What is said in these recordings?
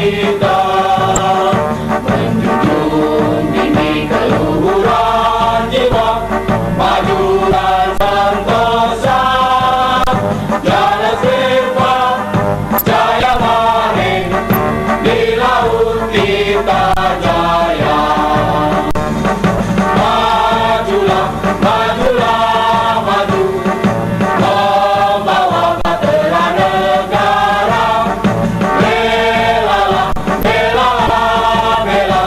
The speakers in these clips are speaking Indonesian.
kita, menjunjung tinggi keluhuran jiwa, majulah Santosa, Jaya Silva, Jaya Mahe, di laut kita jaya. Majulah, majulah, maju, membawa bahtera negara. Belalah, belalah, bela,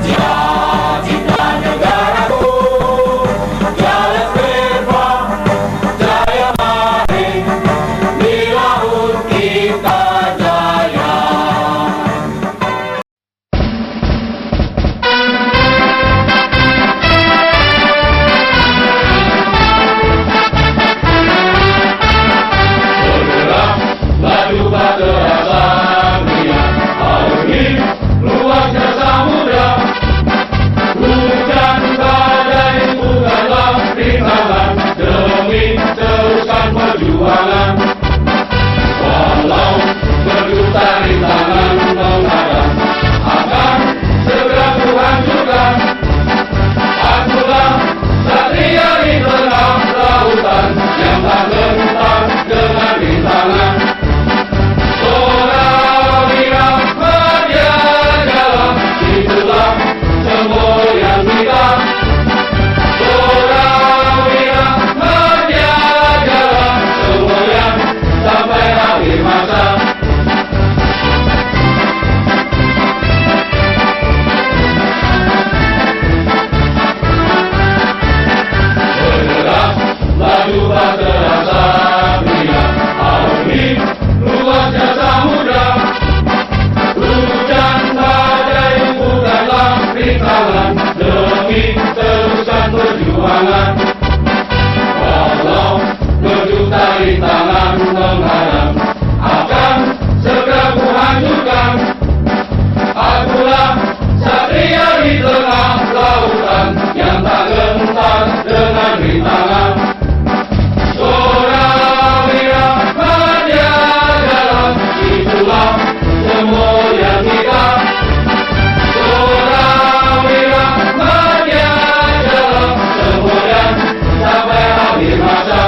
cita-cita negaraku. Jaya Silva, Jaya Mahe, di laut kita jaya. Bergerak, maju bahtera Satria, arungi luasnya samudra. Hujan badai bukanlah rintangan, demi teruskan perjuangan. Walau berjuta rintangan menghadang, akan segera kuhancurkan. Akulah satria di tengah lautan, yang tak gentar dengan rintangan. Sorawira berjalan, itulah semboyan kita. Sorawira berjalan, semboyan sampai akhir masa. Bergerak, laju bahtera Satria, arungi luasnya samudra. Hujan badai bukanlah rintangan, demi teruskan perjuangan. Walau berjuta rintangan menghadang, akan segera kuhancurkan. Akulah satria di tengah lautan, yang tak gentar dengan rintangan. Sorawira berjalan, itulah semboyan kita. Sorawira berjalan, semboyan sampai akhir masa.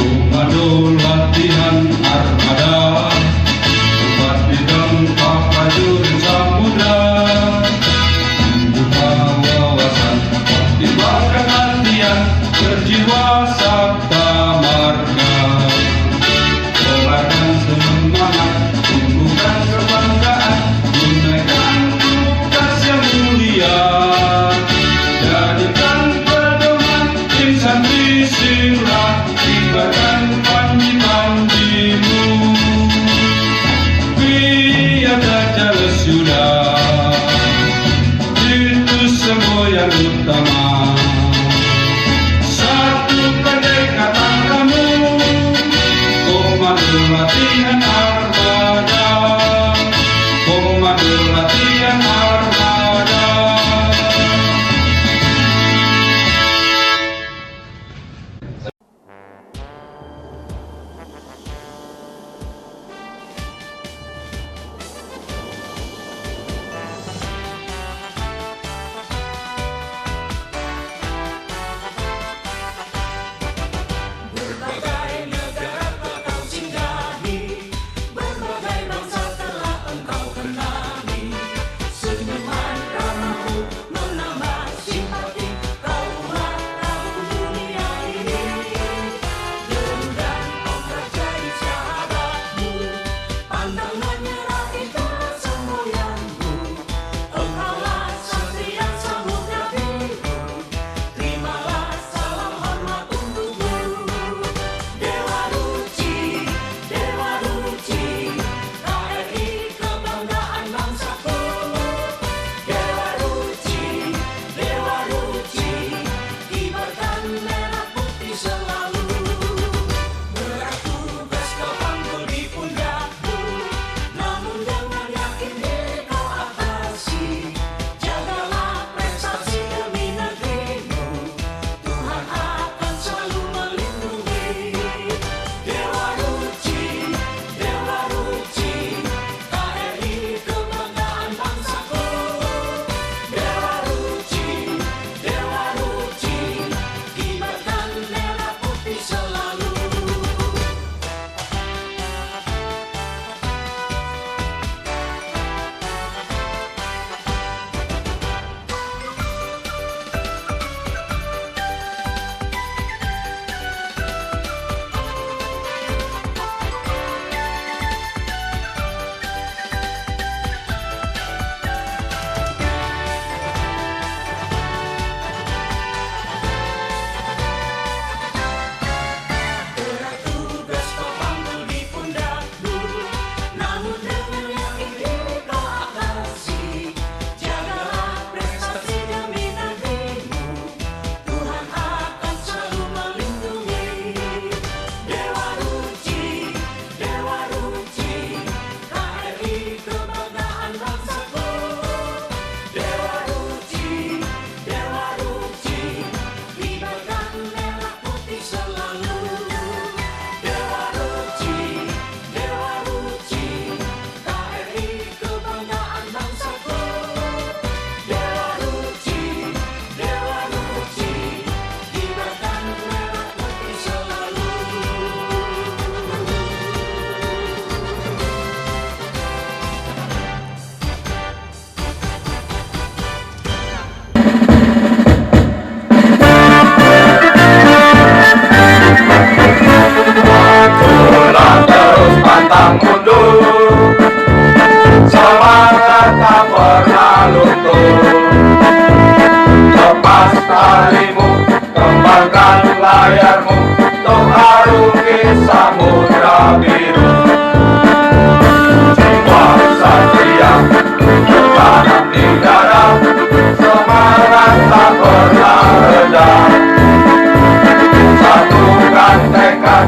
Komando latihan armada, buat di tempat prajurit samudra. Buka wawasan, optimalkan latihan, berjiwa sabta marga. Kobarkan semangat, tumbuhkan kebanggaan, tunaikan tugas yang mulia. Jadikan pedoman insan disirah, tinggalkan panji-panjimu. Biar tak sudah, itu semboyan utama. Satukan dekatan kamu, komando latihan armada, komando latihan armada. Berbagai negara telah kau singgahi, berbagai bangsa telah engkau kenali. Senyuman ramahmu menambah simpati, kaulah Rabu dunia ini. Deru dan ombak jadi sahabatmu, pantang menyerah itu semboyanmu. Engkaulah satria samudra biru, terimalah salam hormat untukmu. Dewa Ruci, KRI samudra biru. Jiwa satria tertanam di dada, semangat tak pernah reda. Satukan tekad,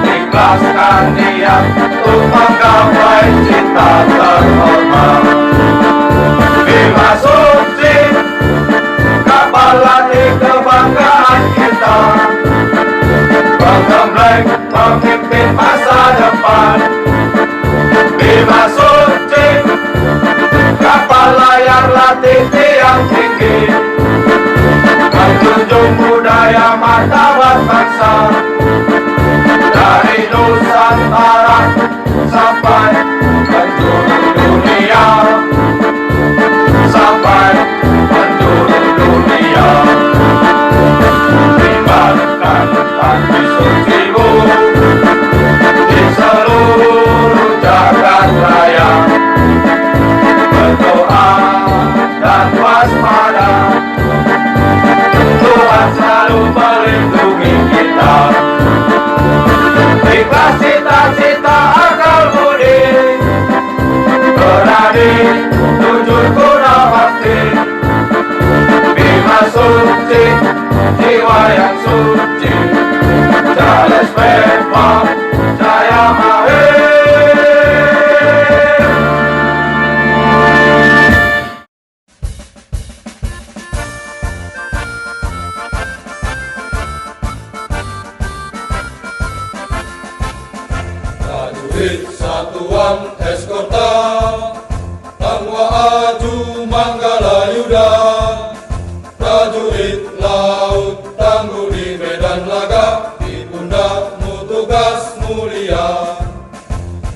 ikhlaskan niat untuk menggapai cita terhormat. Bima Suci, kapal latih kebanggaan kita, menggembleng memimpin masa depan. Bima Suci, kapal layar latih tiang tinggi, menjunjung budaya martabat bangsa. Dari Nusantara sampai penjuru dunia, sampai penjuru dunia. Tinggalkan tanti sucimu di seluruh jagat raya. Berdoa dan waspada, Tuhan selalu melindungi kita. Ikhlas cita-cita akal budi, berani jujur guna bakti. Bima Suci, jiwa yang suci, Charles Pepa Jaya Mahir. Prajurit Satuan Eskorta, Tangwa Aju Manggala Yuda, prajurit laut tangguh di medan laga, di pundakmu tugas mulia.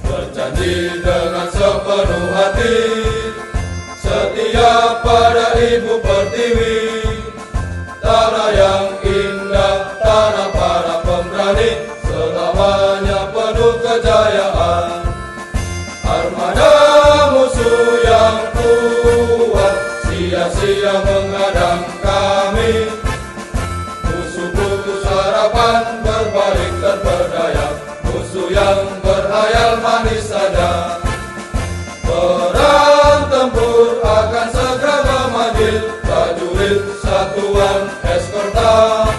Berjanji dengan sepenuh hati, setia pada Ibu Pertiwi, tanah yang indah, tanah para pemberani, selamanya penuh kejayaan. Armada musuh yang kuat sia-sia menghadang kami. Musuh putus harapan, berbalik terperdaya, musuh yang berhayal manis saja. Perang tempur akan segera memanggil prajurit Satuan Eskorta,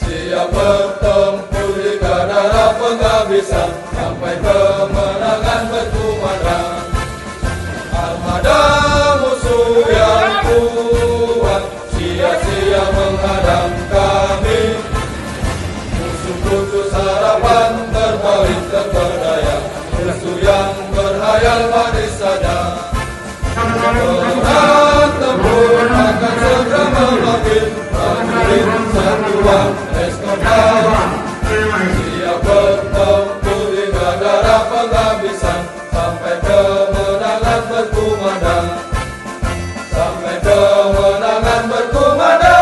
siap bertempur hingga darah penghabisan, sampai kemenangan berkumandang. Armada musuh yang kuat sia-sia menghadang kami. Musuh putus harapan, berbalik terperdaya, musuh yang berhayal manis saja. Perang tempur akan segera memanggil prajurit Satuan Eskorta, siap bertempur hingga darah penghabisan, sampai kemenangan berkumandang, sampai kemenangan berkumandang.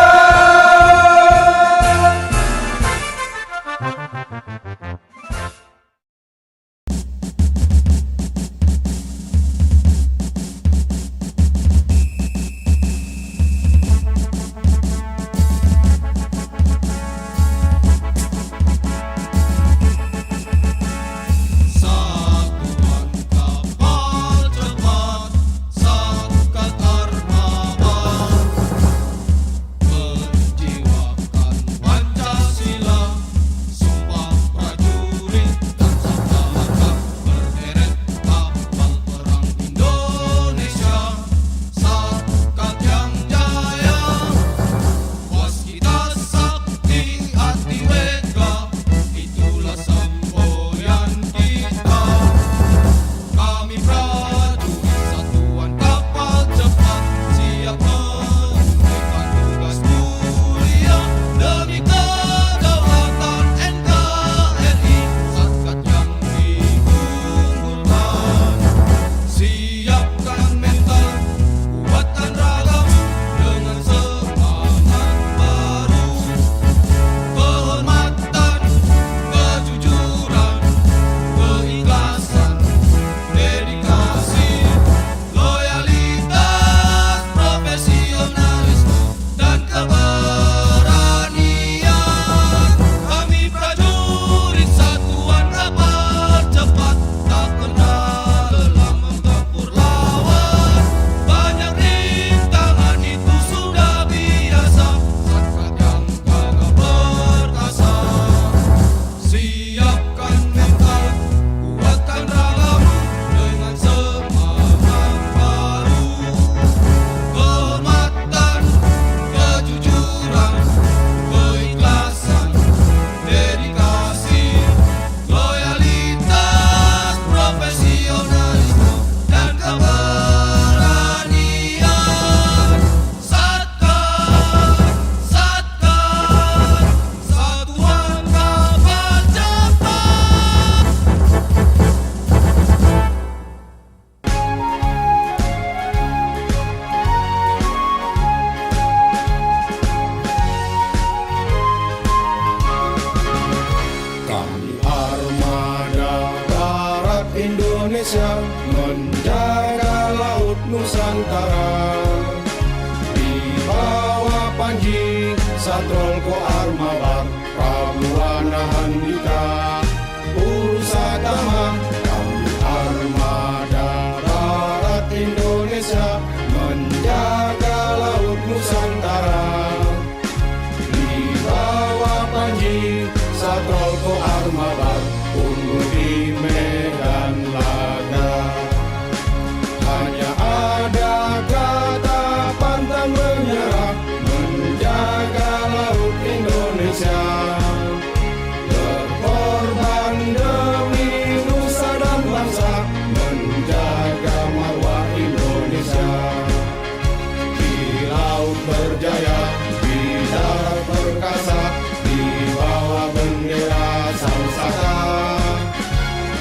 Nusantara. Di bawah Panji Satrol Ko Armabar Prabuana Handika Purusatama, kami armada darat Indonesia menjaga laut Nusantara. Di bawah Panji Satrol Ko Armabar unggul di medan laga. Hanya ada kata pantang menyerah menjaga laut Indonesia. Berkorban demi nusa dan bangsa menjaga marwah Indonesia. Di laut berjaya, di darat perkasa, di bawah bendera Sangsaka.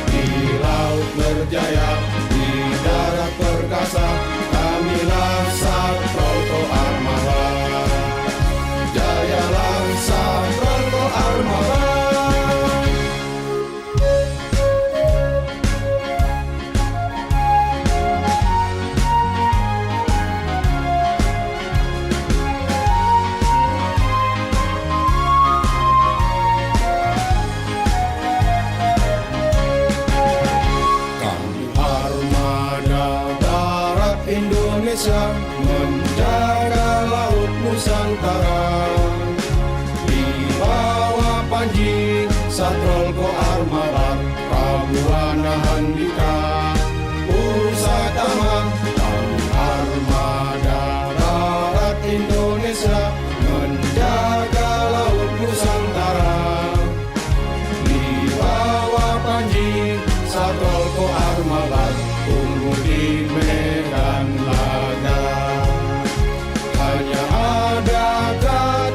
Di laut berjaya, di darat perkasa, kamilah Satrol Ko Armabar. Jayalah Satrol Ko Armabar. Kami armada darat Indonesia menjaga laut Nusantara. Di bawah Panji Satrol Ko Armabar Prabuana Handika Purusatama, kami armada darat Indonesia menjaga laut Nusantara. Di bawah Panji Satrol Ko Armabar unggul di medan laga. Hanya ada kata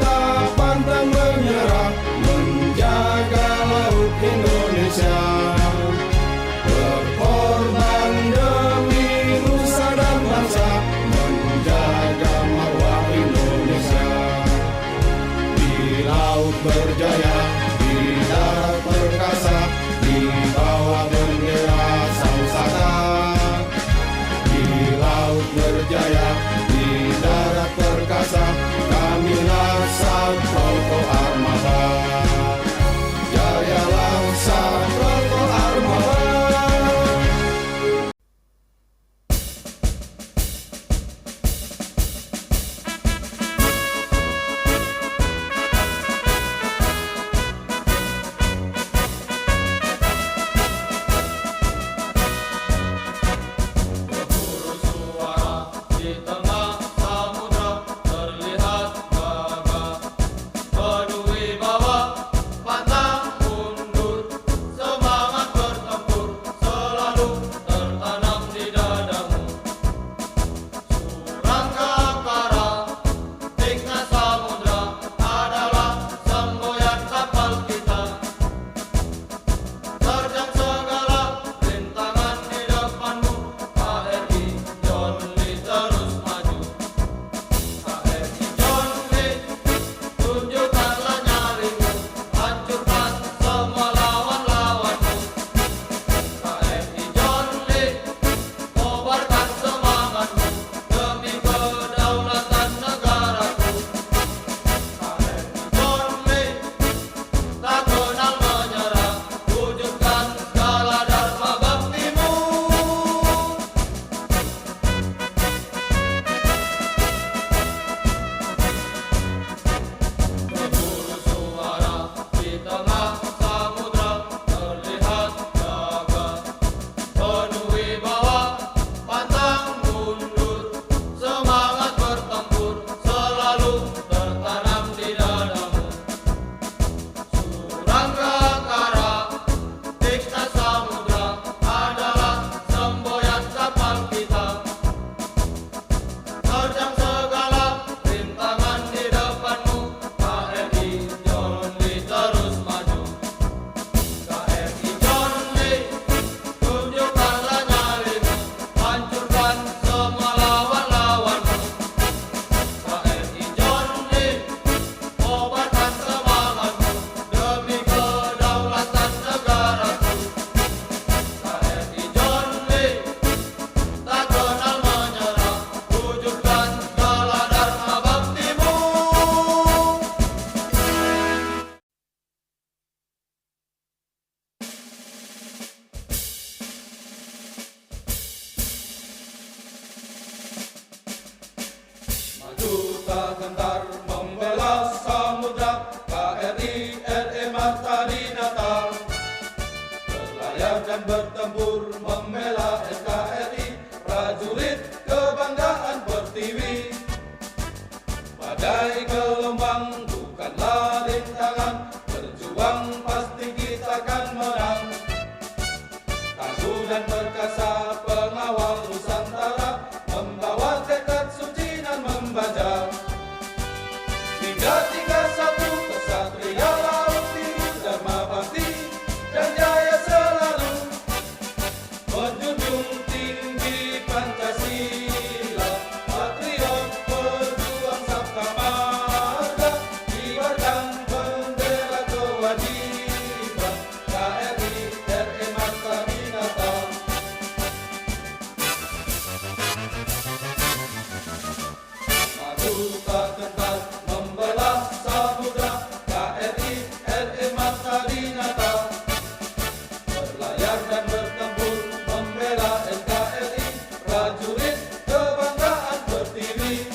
Badai gelombang bukanlah rintangan, berjuang pasti kita akan menang. Tangguh dan perkasa pengawal Nusantara, membawa tekad suci dan membajak. 331 kesatria laut biru, dharma bakti dan jaya selalu, menjunjung tinggi Pancasila, patriot berjuang sabta marga, kibarkan bendera kewajiban KRI RE Marta Dinata. Maju tak gentar membelah samudra, KRI RE Marta Dinata. Berlayar dan bertempur membela NKRI, prajurit kebanggaan berdiri.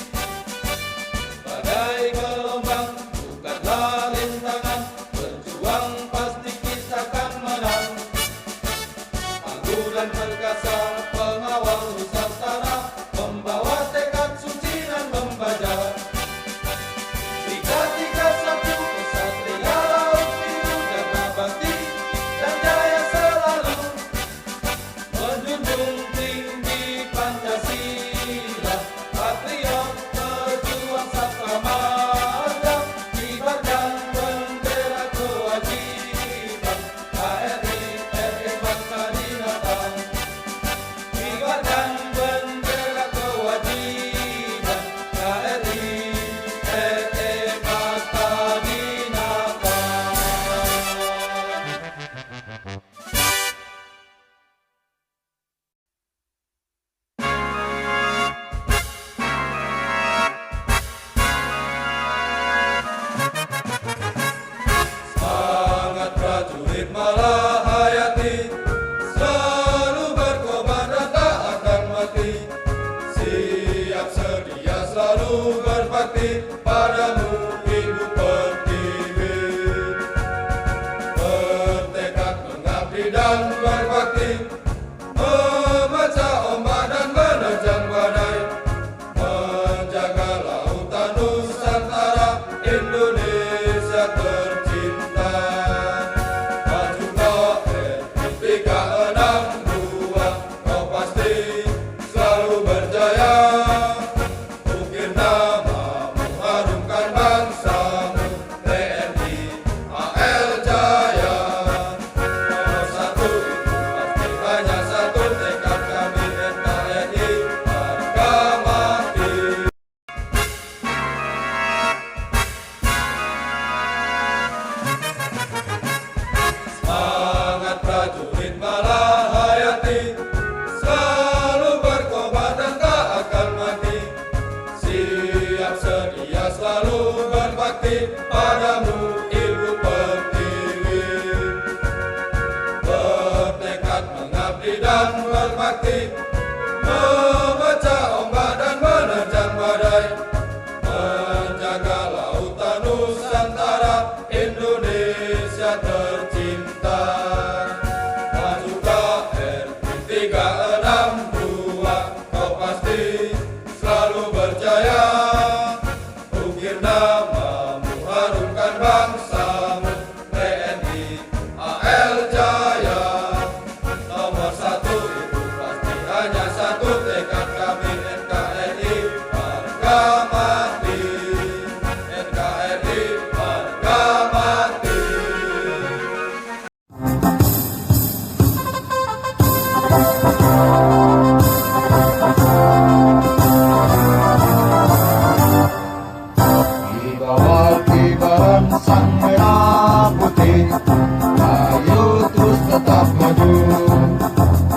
Badai gelombang bukanlah rintangan, berjuang pasti kita akan menang. Tangguh dan perkasa pengawal Nusantara, membawa tekad suci dan membajak. 331 kesatria laut biru, dharma bakti dan jaya selalu, menjunjung tinggi Pancasila, patriot berjuang sabta marga, kibarkan bendera kewajiban KRI RE Marta Dinata. Kibarkan bendera kewajiban KRI RE Marta Dinata. Semangat prajurit Malahayati, selalu berkobar dan tak akan mati. Siap sedia selalu berbakti padamu Ibu Pertiwi. Bertekad mengabdi dan berbakti, memecah ombak dan menerjang badai, menjaga lautan Nusantara, Indonesia tercinta. Maju KRI 362, kau pasti selalu berjaya. Ukir namamu, harumkan bangsamu, TNI AL Jaya. Nomor satu itu pasti hanya satu, tekad kami NKRI harga mati. Semangat prajurit Malahayati, selalu berkobar dan tak akan mati. Siap sedia selalu berbakti padamu Ibu Pertiwi. Bertekad mengabdi dan berbakti, memecah ombak dan menerjang badai, menjaga lautan Nusantara, Indonesia tercinta. Maju KRI 362, kau pasti selalu berjaya. Ukir namamu, harumkan bangsamu, TNI AL Jaya. Nomor satu itu pasti hanya satu, tekad kami NKRI harga mati. NKRI harga mati. Di bawah kibaran sang merah putih, ayo terus tetap maju.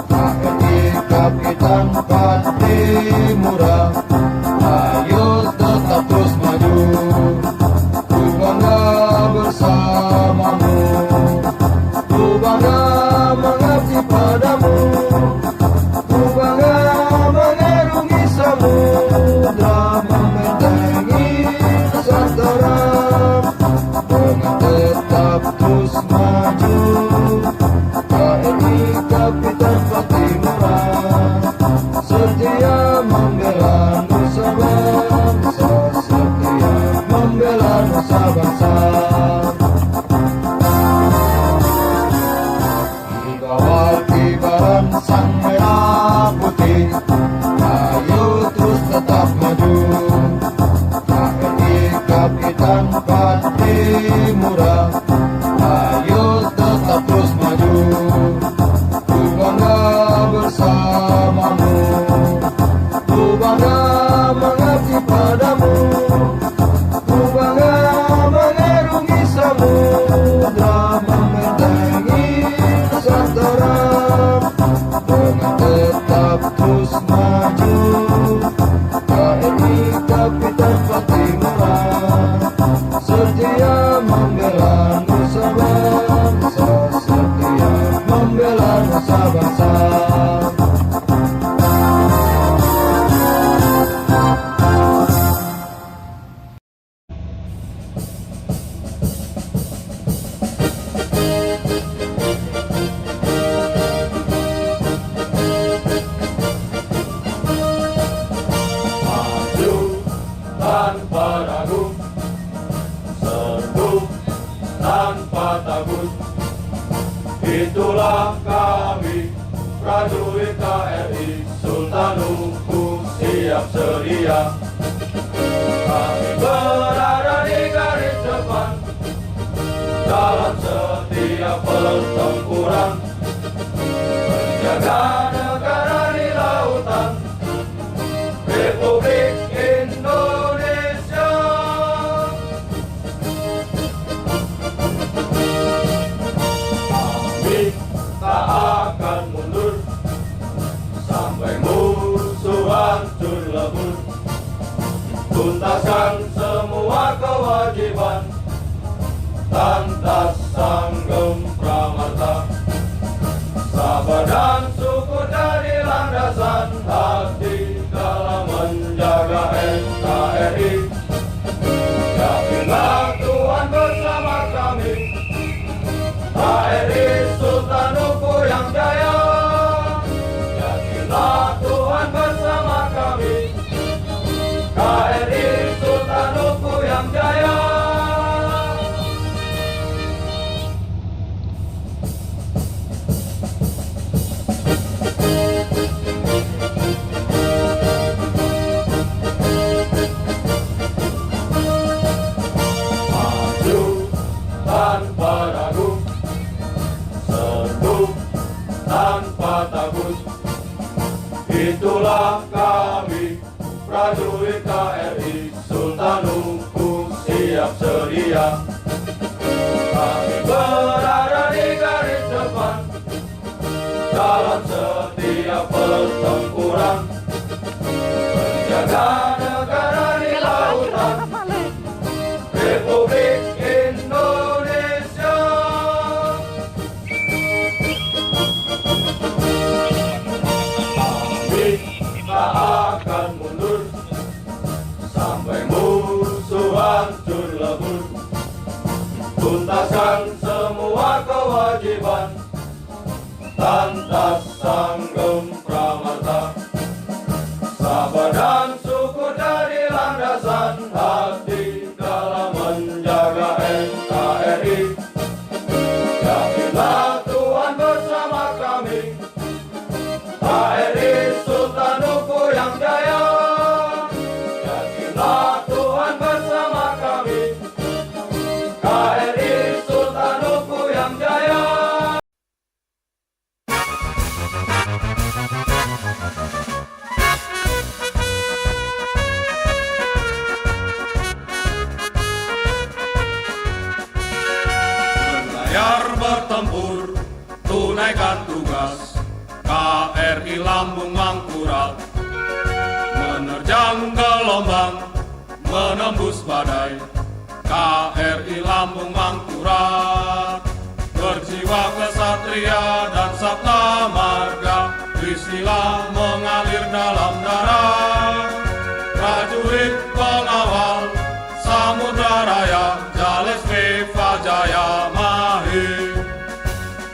KRI Kapitan Patimura, ayo tetap terus maju. Ku bangga bersamamu, ku bangga mengabdi padamu, ku bangga mengarungi samudra, membentengi Nusantara, dengan tetap terus maju. KRI Kapitan Patimura, setia membela Nusa Bangsa, setia bangga mengabdi padamu, ku bangga mengarungi samudra, membentengi Nusantara, dengan tetap terus maju. KRI Kapitan Patimura setia membela nusa bangsa, setia membela nusa bangsa. Tanpa ragu, serbu tanpa takut, itulah kami prajurit KRI Sultanuku siap sedia. Kami berada di garis depan dalam setiap pertempuran, menjaga negara di lautan Republik Indonesia. Kami tak akan mundur sampai musuh hancur lebur. Tuntaskan semua kewajiban, tantas sanggem pramarta. Sabar dan syukur dari landasan hati dalam menjaga NKRI. Yakinlah Tuhan bersama kami, KRI Sultanuku yang jaya. Yakinlah Tuhan bersama kami, KRI Sultanuku yang jaya. Tanpa ragu, serbu tanpa takut, itulah kami prajurit KRI Sultanuku siap sedia. Kami berada di garis depan dalam setiap pertempuran, menjaga negara di lautan Republik Indonesia. Kami tak akan mundur sampai musuh hancur lebur. Tuntaskan semua kewajiban, tantas sanggem pramarta. Sabar dan syukur dari landasan hati dalam menjaga NKRI. Yakinlah Tuhan bersama kami, KRI Sultanuku yang jaya. Yakinlah Tuhan bersama kami, KRI Sultanuku yang jaya. Berlayar bertempur, tunaikan tugas, KRI Lambung Mangkurat. Menerjang gelombang, menembus badai, KRI Lambung Mangkurat. Berjiwa kesatria dan sabta marga, istilah mengalir dalam darah. Prajurit pengawal Samudra Raya, Jales Viva Jaya Mahir.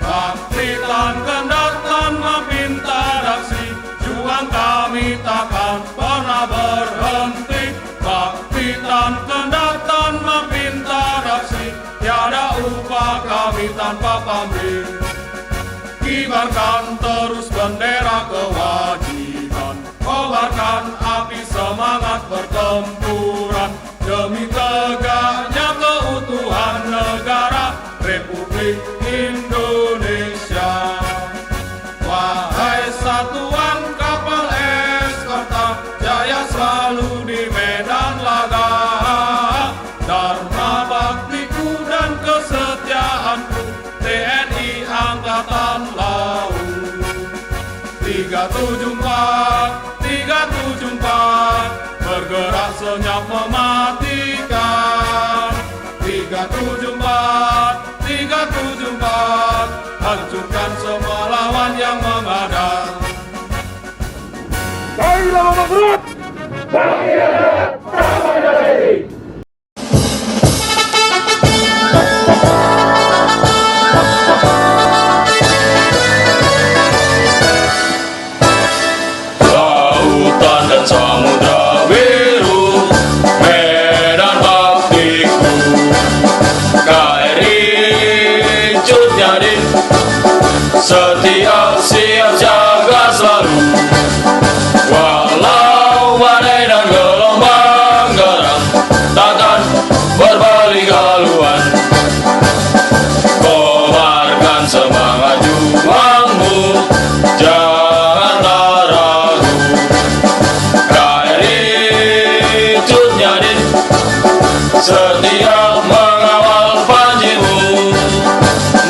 Kapitan Kendatan meminta daksi, juang kami takkan pernah berhenti. Kapitan Kendatan meminta daksi, tiada upah kami tanpa pamrih. Kibarkan terus bendera kewajiban, kobarkan api semangat pertempuran demi tegaknya keutuhan negara Republik Indonesia. Wahai satuan kapal eskorta, jaya senyap mematikan. 374, hancurkan semua lawan yang menghadang. Baiklah Bapak Perut, kami adalah Pramana Tni. Lautan dan samudra biru, medan baktiku. KRI Cut Nyadin, setiap siap jaga selalu. Walau badai dan gelombang geram, takkan berbalik haluan. Kobarkan semangat juangmu, janganlah ragu. KRI Cut Nyadin, setia mengawal panjimu.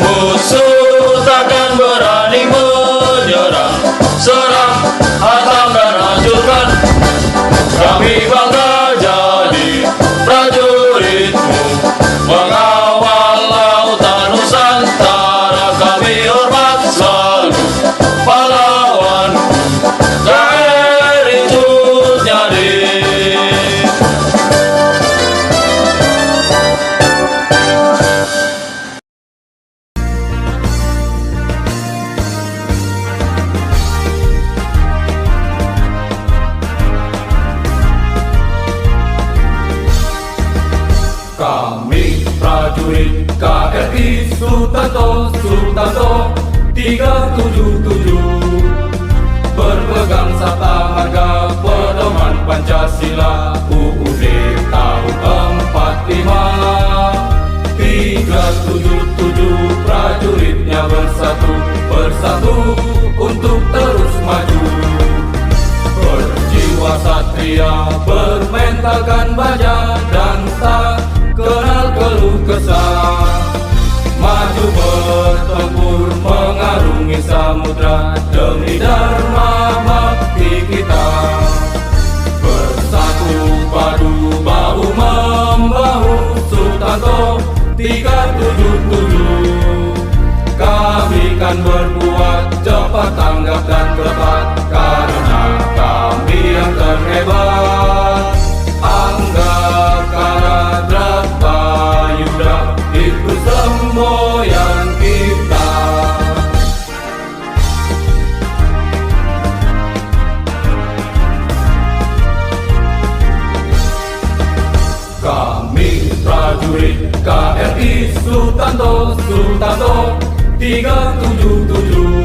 Musuh takkan berani menyerang, serang, hantam dan hancurkan. Kami bangga jadi prajuritmu, mengawal lautan Nusantara. Kami hormat selalu pahlawanku, KRI Cut Nyadin. Kami prajurit KRI Sutanto 377, berpegang sabta marga pedoman Pancasila UUD tahun 45. 377 prajuritnya bersatu untuk terus maju. Berjiwa satria, bermentalkan baja, dan tak kenal keluh kesah. Maju bertempur mengarungi samudra demi dharma bakti kita. Bersatu padu bahu membahu Sutanto 377. Kami kan berbuat cepat, tanggap dan tepat, karena kami yang terhebat. Anggakara Drata Yuda, itu semboyan kita. Kami prajurit KRI Sutanto 377,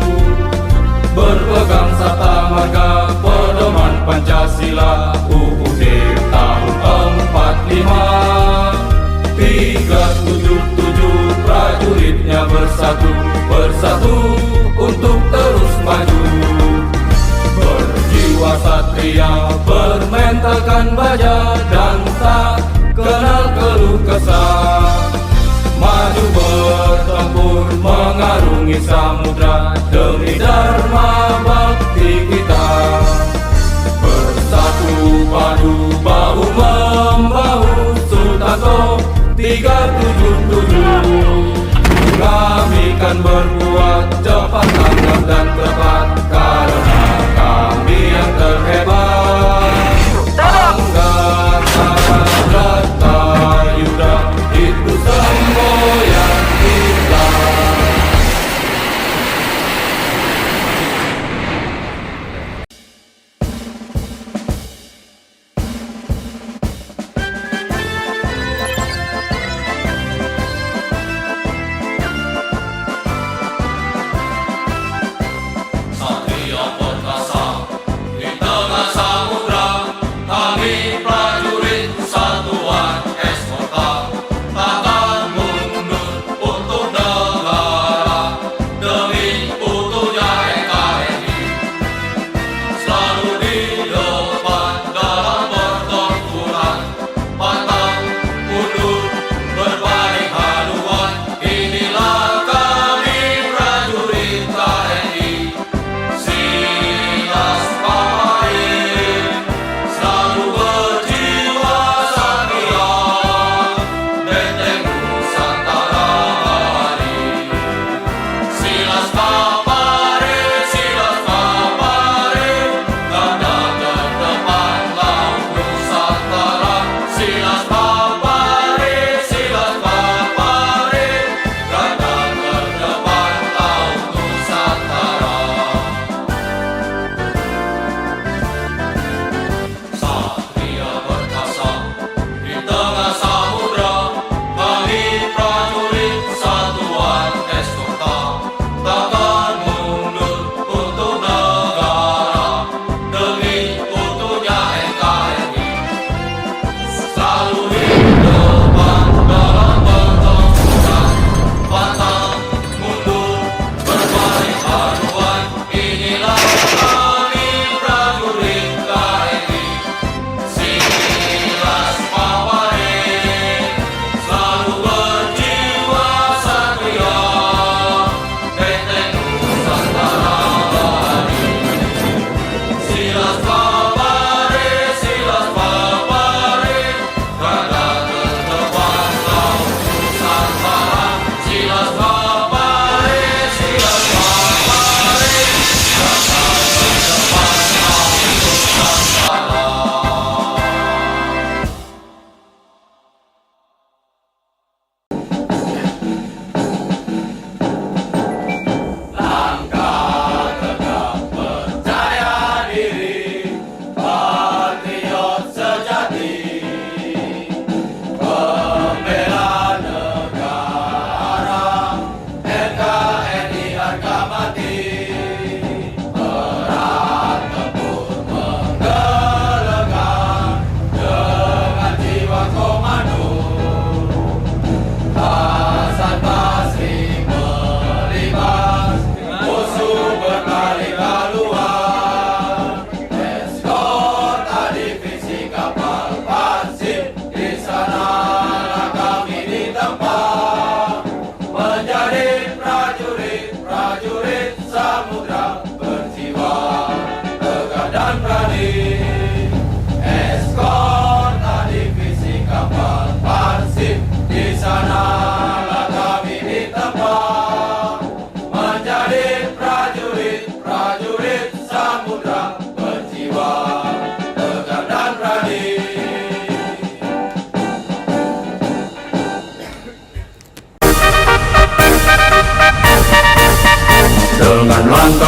berpegang sabta marga pedoman Pancasila UUD tahun 45. 377 prajuritnya bersatu untuk terus maju. Berjiwa satria, bermentalkan baja, dan tak kenal keluh kesah. Maju bertempur mengarungi samudra demi dharma bakti kita. Bersatu padu bahu membahu Sutanto 377. Kami kan berbuat cepat, tanggap dan tepat, karena kami yang terhebat. Anggakara Drata Yuda, itu semboyan kita.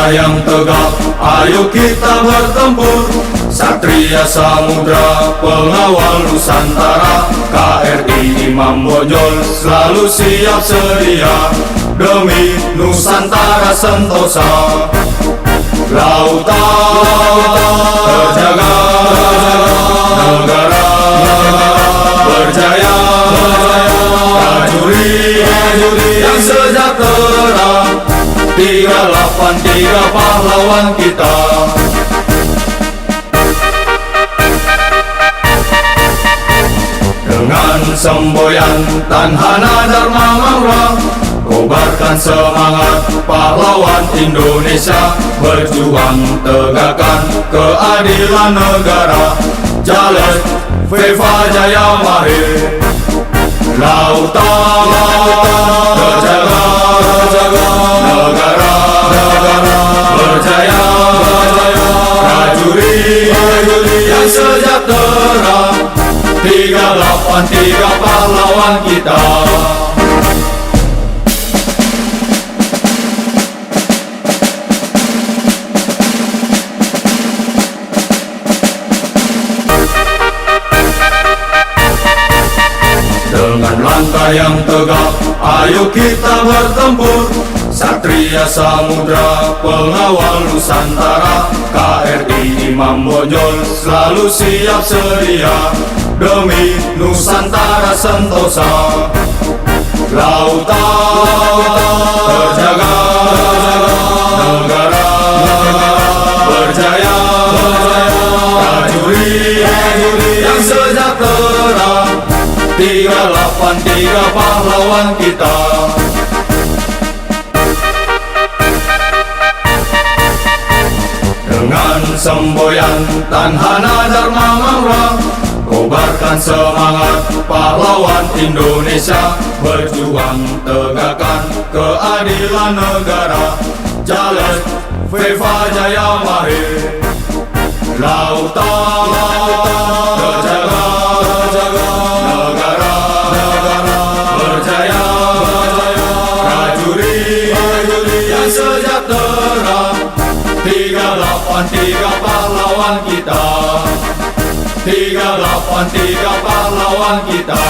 langkah yang tegap, ayo kita bertempur. Satria Samudra, pengawal Nusantara, KRI Imam Bonjol selalu siap sedia demi Nusantara sentosa. Lautan terjaga, negara berjaya, prajurit yang sejahtera, 383 pahlawan kita. Dengan semboyan Tanhana Dharma Maura, kobarkan semangat pahlawan Indonesia, berjuang tegakkan keadilan negara. Jalan Viva Jaya Mahir. Lautan terjaga, negara berjaya, prajurit yang sejahtera, 383 pahlawan kita. Dengan langkah yang tegap, ayo kita bertempur. Satria Samudra, pengawal Nusantara, KRI Imam Bonjol selalu siap sedia demi Nusantara sentosa. Lautan terjaga, negara berjaya, prajurit yang sejahtera, 383 pahlawan kita. Dengan semboyan Tanhana Dharma Maura, kobarkan semangat pahlawan Indonesia, berjuang tegakkan keadilan negara. Jalan Viva Jaya Mahir. Lautan terjaga, negara berjaya, prajurit yang sejahtera, 383 pahlawan kita. 383 pahlawan kita.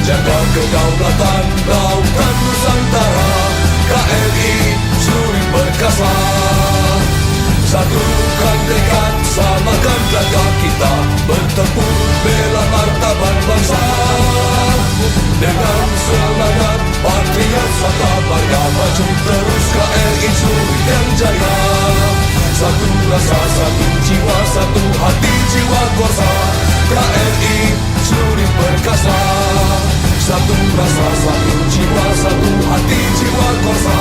jaga kedaulatan lautan Nusantara. KRI seluruh berkaslah, satukan tekad, samakan jaga kita, bertempur bela martabat bangsa. Dengan semangat patriot serta bangga, maju terus KRI seluruh yang jaya. Satu rasa, satu jiwa, satu hati, jiwa korsa. KRI seluruh berkaslah, satu rasa, satu jiwa, satu hati, jiwa korsa.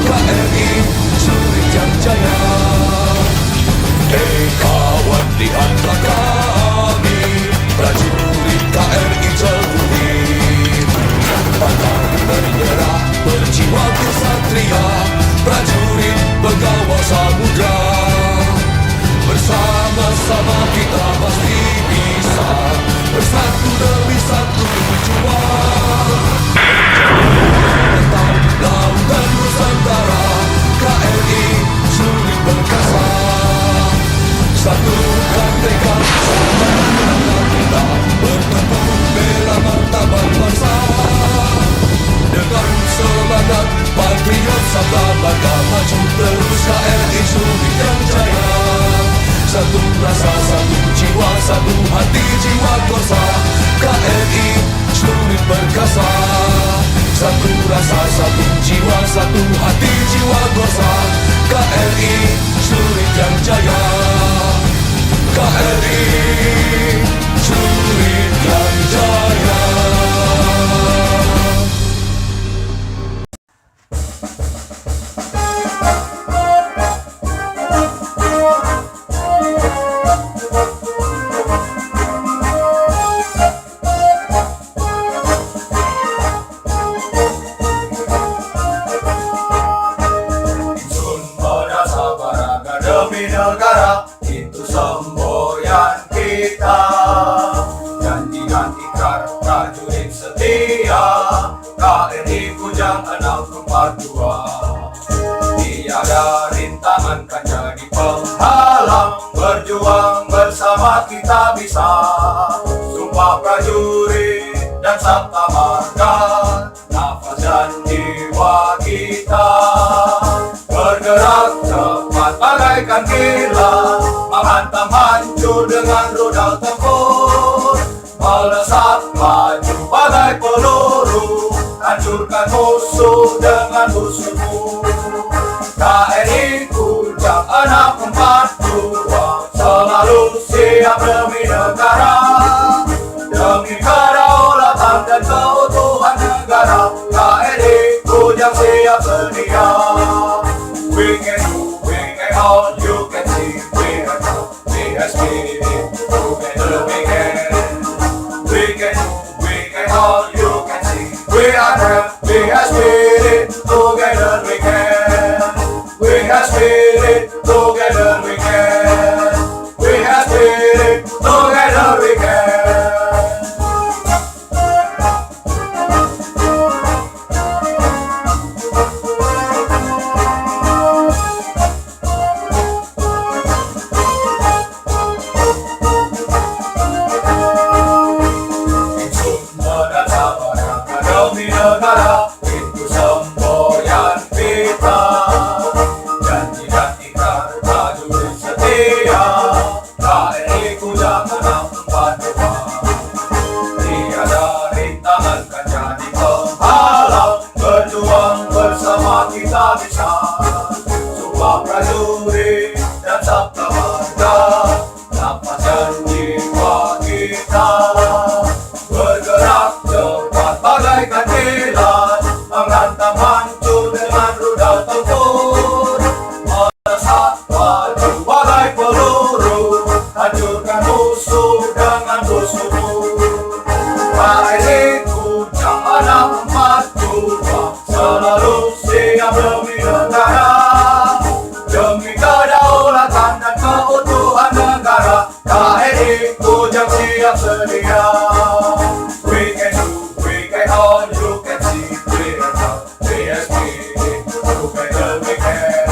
KRI seluruh yang jaya. Hei kawan, lihatlah kami, prajurit KRI celurit, pantang menyerah, berjiwa kesatria, prajurit pengawal samudra. Bersama-sama kita pasti bisa, bersatu demi satu tujuan. Lautan Nusantara, KRI sulit berkasah, satukan tekad, samakan kita, bertempur bela martabat bangsa. Dengan semangat patriot serta bangga, maju terus KRI sulit yang jaya. Satu rasa, satu jiwa, satu hati, jiwa korsa. KRI sulit berkasah, satu rasa, satu jiwa, satu hati, jiwa korsa. KRI sulit yang jaya. KRI sulit yang jaya. Negara itu semboyan kita, janji dan ikrar prajurit setia. KRI Kujang 642, tiada rintangan kan jadi penghalang, berjuang bersama kita bisa. Sumpah prajurit dan sabta marga, nafas dan jiwa kita, bergerak cepat bagaikan kilat, menghantam hancur dengan rudal tempur, melesat maju bagai peluru, hancurkan musuh dengan musuhmu. KRI Kujang 642 selalu siap demi negara, demi kedaulatan dan keutuhan negara. KRI Kujang siap sedia. We can do, we can all, you can see, we are tough, we are spirit, together we can. We can do, we can all, you can see, we are tough, we are spirit, together we can. We are spirit, together we can. We are spirit, together we can. Negara itu semboyan kita, janji dan ikrar prajurit setia. KRI Kujang 642, tiada rintangan kan jadi penghalang, berjuang bersama kita bisa. Sumpah prajurit dan sabta marga, nafas dan jiwa kita, bergerak cepat bagaikan kilat, menghantam hancur dengan rudal tempur, melesat maju bagai peluru, hancurkan musuh dengan musuhmu. KRI Kujang 642 selalu siap demi negara, demi kedaulatan dan keutuhan negara. KRI Kujang siap sedia. We can do, we can all, you can see, we are tough, we are spirit, together we can.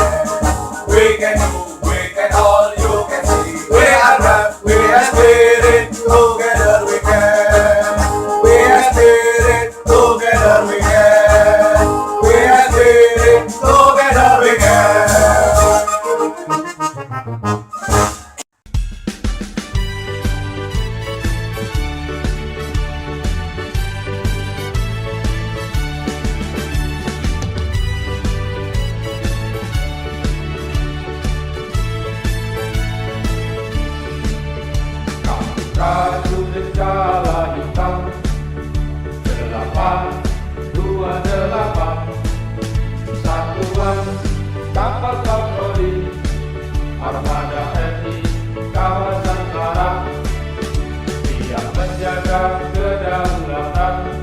We can do, we can all, you can see, we are tough, we are spirit, together we can. We are spirit, together we can. Prajurit kala hitam 828 Satuan kapal patroli armada TNI kawasan barat siap menjaga kedaulatan,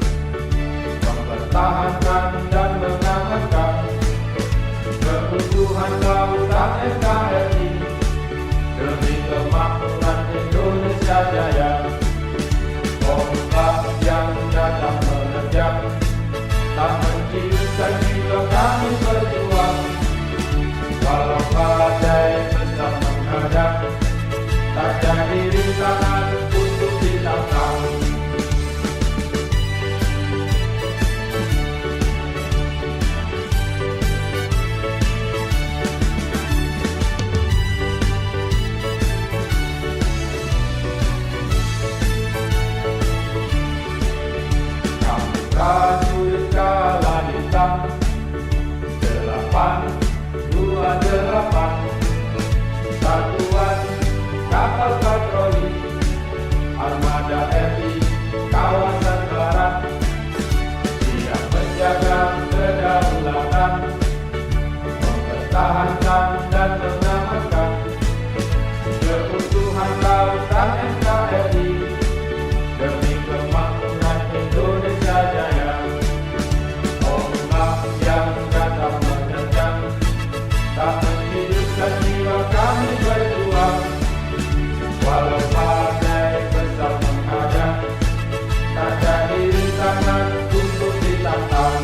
mempertahankan dan mengamankan keutuhan lautan NKRI demi kemakmuran Indonesia Jaya. Ombak yang datang menerjang tak menciutkan bila kami berjuang. Walau badai besar menghadap, tak jadi rintangan untuk ditantang. Prajurit kala hitam 828 Satuan kapal patroli armada RI kawasan barat siap menjaga kedaulatan, mempertahankan dan mengamankan keutuhan lautan NKRI demi kemakmuran Indonesia Jaya. Ombak yang datang menerjang tak menghidupkan jiwa kami berjuang. Walau badai besar menghadang, tak jadi rintangan untuk ditantang.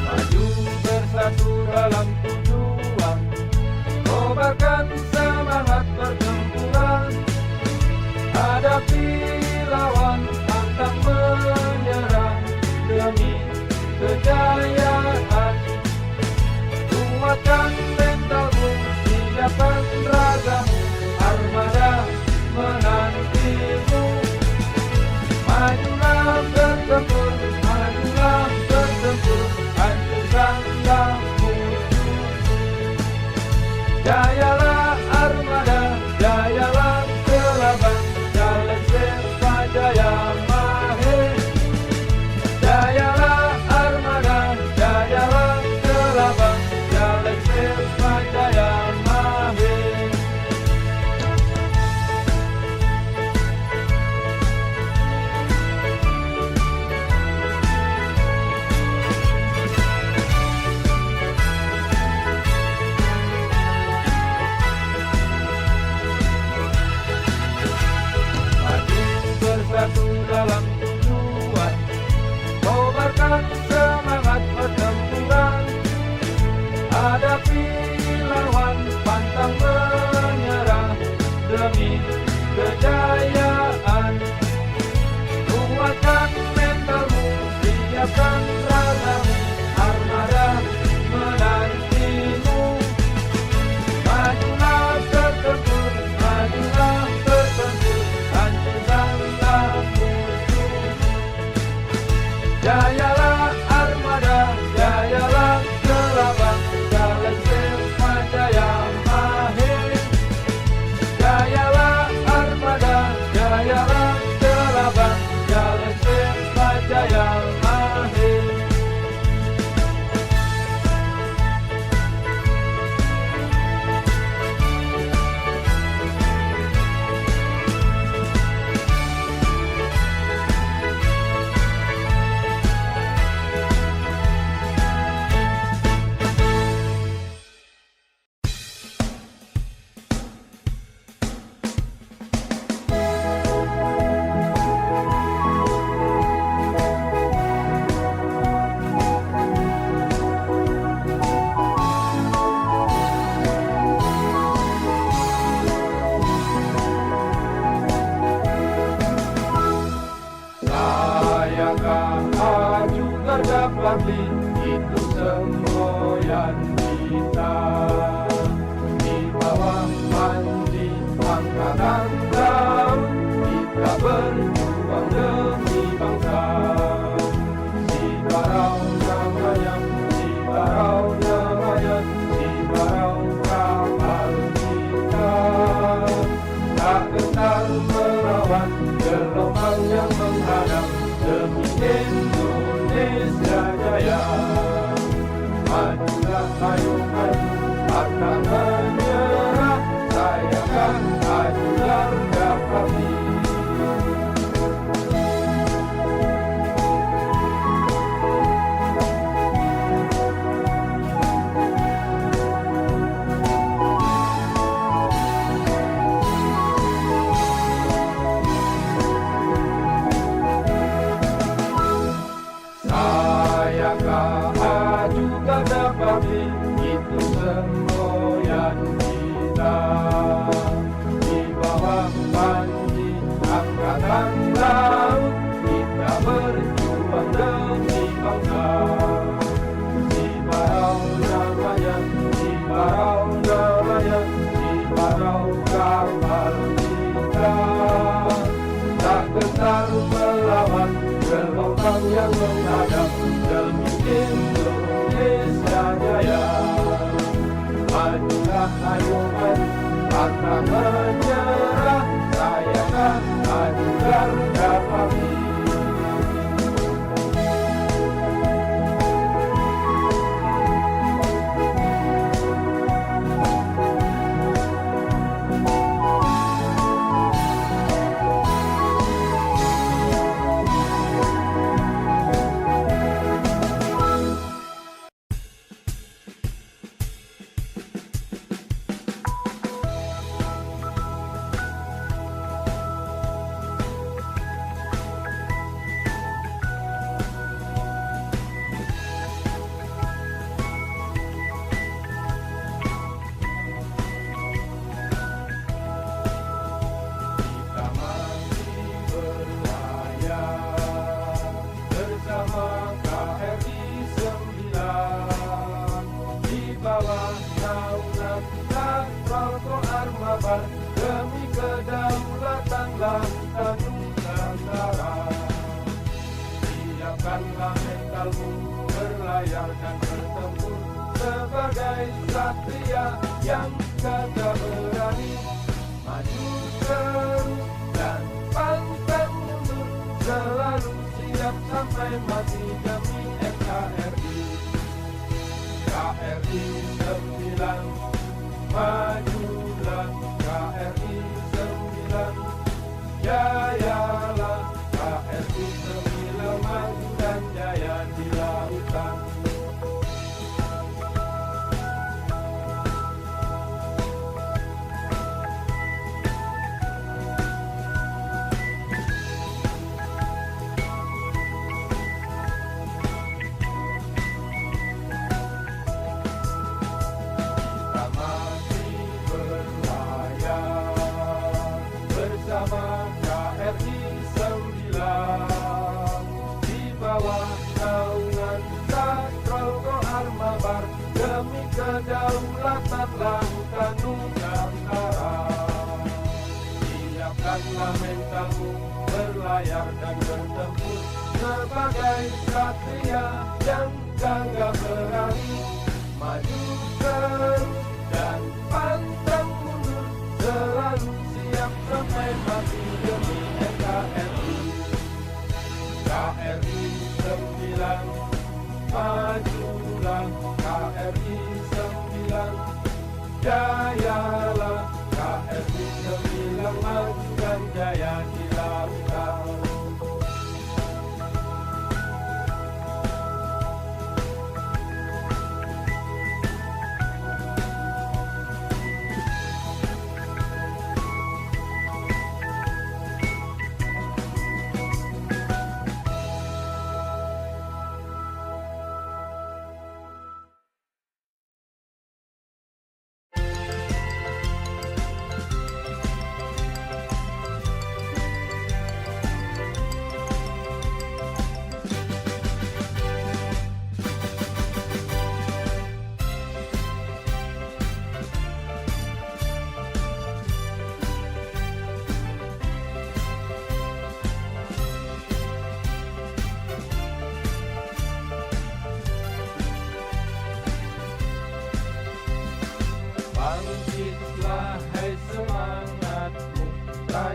Maju bersatu dalam tujuan, kobarkan semangat pertempuran, hadapi lawan pantang menyerah demi kejayaan. Kuatkan mentalmu, siapkan ragamu, armada menantimu. Majulah bertempur, majulah bertempur, hancurkanlah musuh. Jayalah armada, jayalah kelaban, jalan berdapati itu semboyan kita. Di bawah panji angkatan laut kita berjuang demi bangsa. Sibarau namanya, Sibarau namanya, Sibarau kapal kita. Tak gentar melawan gelombang yang menghadap demi Indonesia jaya. Majulah ayo maju, akan menyerah, sayangkan majulah dapati. Sayangkah juga dapati itu semboyan kita. Di bawah panji angkatan laut kita berjuang demi bangsa. Sibarau namanya, Sibarau namanya, Sibarau kapal kita. Tak gentar melawan gelombang yang menghadap demi Indonesia jaya. Majulah ayo maju, pantang menyerah, sayangkan majulah dapati. Kita masih berlayar bersama KRI 9 di bawah naungan Satpol Armada demi kedaulatan lautan Nusantara. Siapkanlah mentalmu berlayar dan bertempur sebagai satria yang gagah berani. Maju terus dan pantang mundur, selalu siap sampai mati demi NKRI. KRI 9, majulah KRI 9, jayalah KRI 9, maju dan jaya di lautan. Kita masih berlayar bersama KRI 9 di bawah naungan Satpol Armada demi kedaulatan lautan Nusantara. Siapkanlah mentalmu berlayar dan bertempur sebagai satria yang gagah berani. Maju terus dan pantang mundur, selalu siap sampai mati demi NKRI. KRI 9, majulah KRI 9, jayalah KRI 9, maju dan jaya di lautan.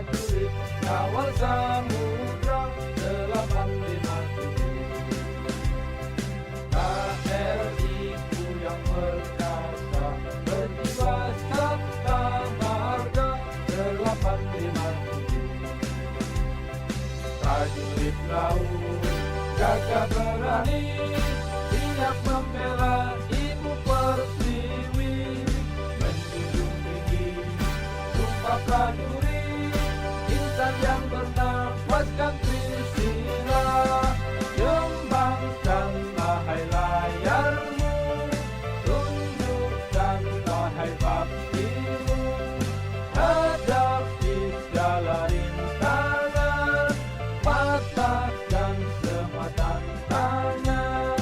prajurit kawal samudra 857. KRI ku yang perkasa berjiwa sabta marga 857. Prajurit laut gagah berani siap membela ibu pertiwi, menjunjung tinggi sumpah prajurit, insan yang bernafaskan Trisila. Kembangkanlah hai layarmu, tunjukkanlah hai baktimu, hadapi segala rintangan, patahkan semua tantangan.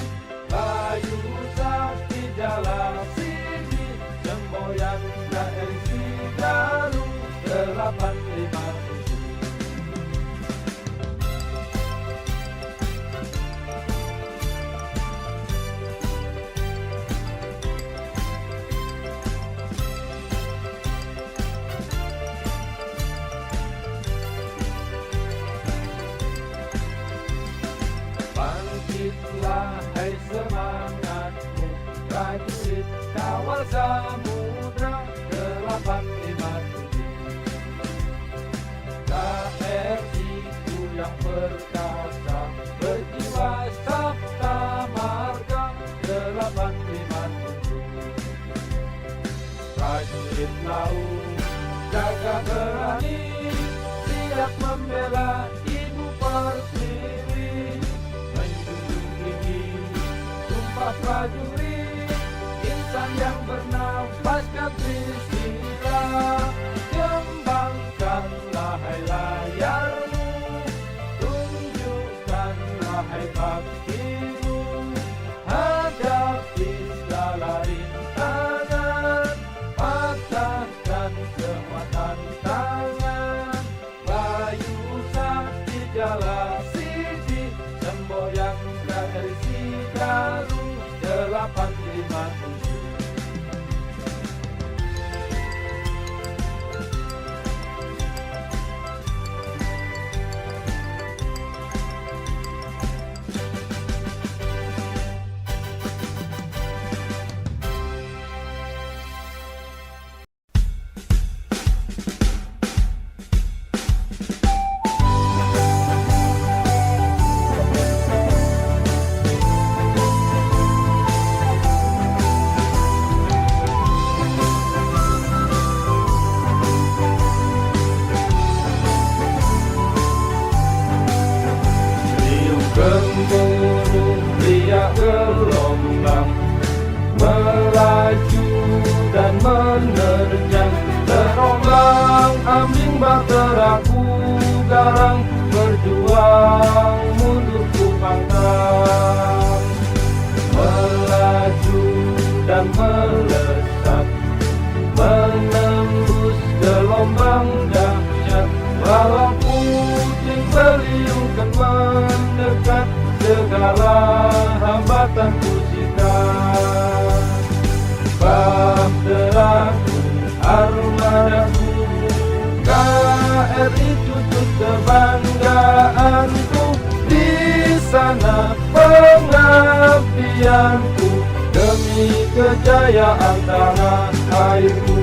Bayu sakti jala sini, semboyan KRI Garut 857. Bangkitlah hai semangatmu, prajurit kawal samudra 857. KRI ku yang perkasa berjiwa sabta marga 857. Prajurit laut gagah berani siap membela ibu pertiwi, menjunjung tinggi sumpah prajurit, insan yang bernafaskan Trisila. Kembangkanlah hai layarmu, tunjukkanlah hai baktimu, hadapi segala rintangan, patahkan semua tantangan. Bayu sakti jala sidi, semboyan KRI Garut 857. Gemuruh riak gelombang, melaju dan menerjang, terombang ambing bahteraku garang, berjuang mundur ku pantang. Melaju dan melesat, menembus gelombang dahsyat, walau puting beliung kan mendekat, segala hambatan ku sikat. Bahteraku, armadaku, KRI tutut kebanggaanku, di sana pengabdianku, demi kejayaan tanah airku.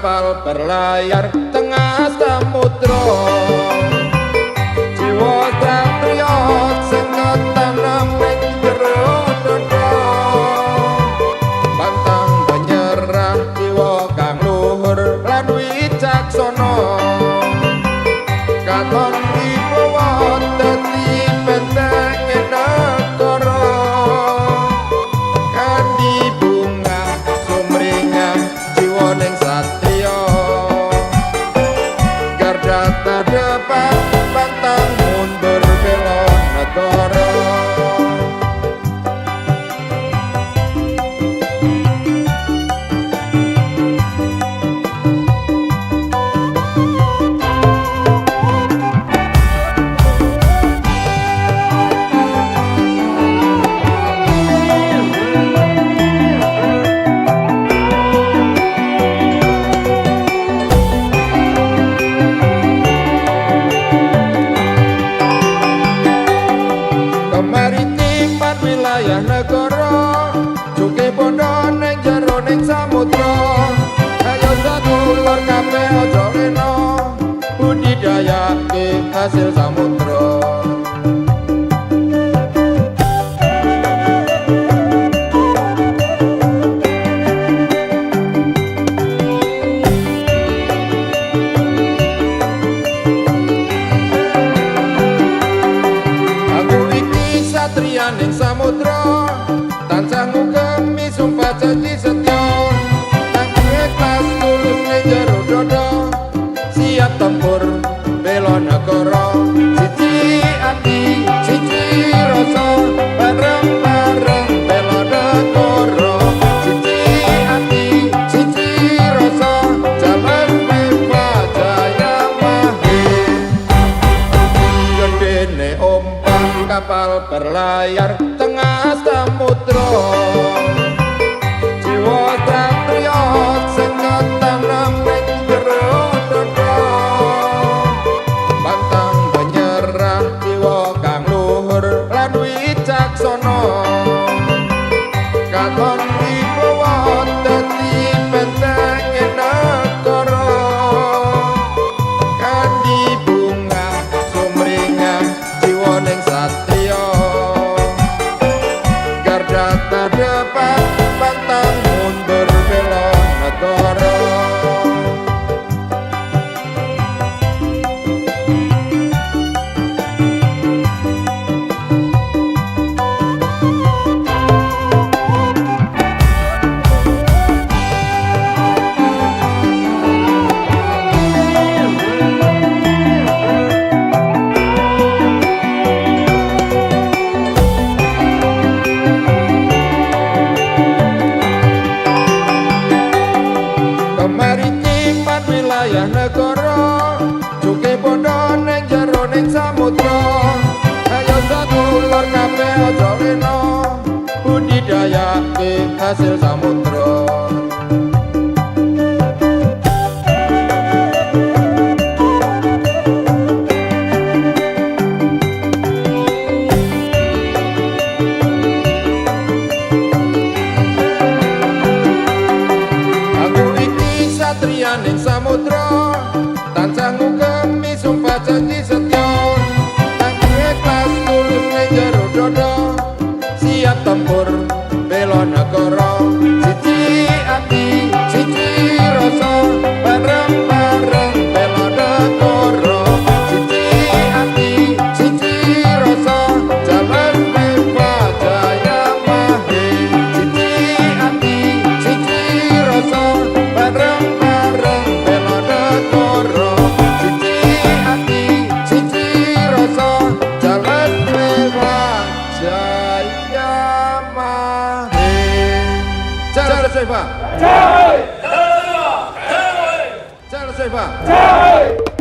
kapal berlayar tengah samudra. Jiwa satria sing ketanam ning jero dada, pantang menyerah jiwa kang luhur lan wicaksana. katon dibawa dadi benteng negara kanthi bunga sumringah jiwa ning satriya garda terdepan pantang mundur bela negara. Kemaritiman wilayah negara Juke bondo ning jero ning samudra ayo sadulur kabeh aja rena budidayake hasil samudra. Satriyaning samudra tansah ngugemi sumpah janji setya kanggo ikhlas tulus ning jero dada siap tempur bela negara siji ati siji rasa bareng-bareng bela negara siji ati siji rasa jalan bebas jaya mahir gendene ombak kapal berlayar tengah samudra jiwa satriya sing ketanam ning jero dada pantang menyerah jiwa kang luhur lan wicaksana katon dibawa dadi benteng negara kanthi bunga sumringah jiwa ning satriya garda terdepan pantang mundur bela negara. Kemaritiman wilayah negara Juke bondo ning jero ning samudra ayo sadulur kabeh aja rena budidayake hasil samudra. Satriyaning samudra tansah ngugemi sumpah janji setya kanggo ikhlas tulus ning jero dada siap tempur bela negara siji ati siji rasa bareng-bareng bela negara siji ati siji rasa jalan bebas jaya mahir siji ati siji rasa bareng-bareng bela negara siji ati siji rasa jalan bebas jaya mahir. Jaya Sefa. Jai! Jaya Sefa. Jai!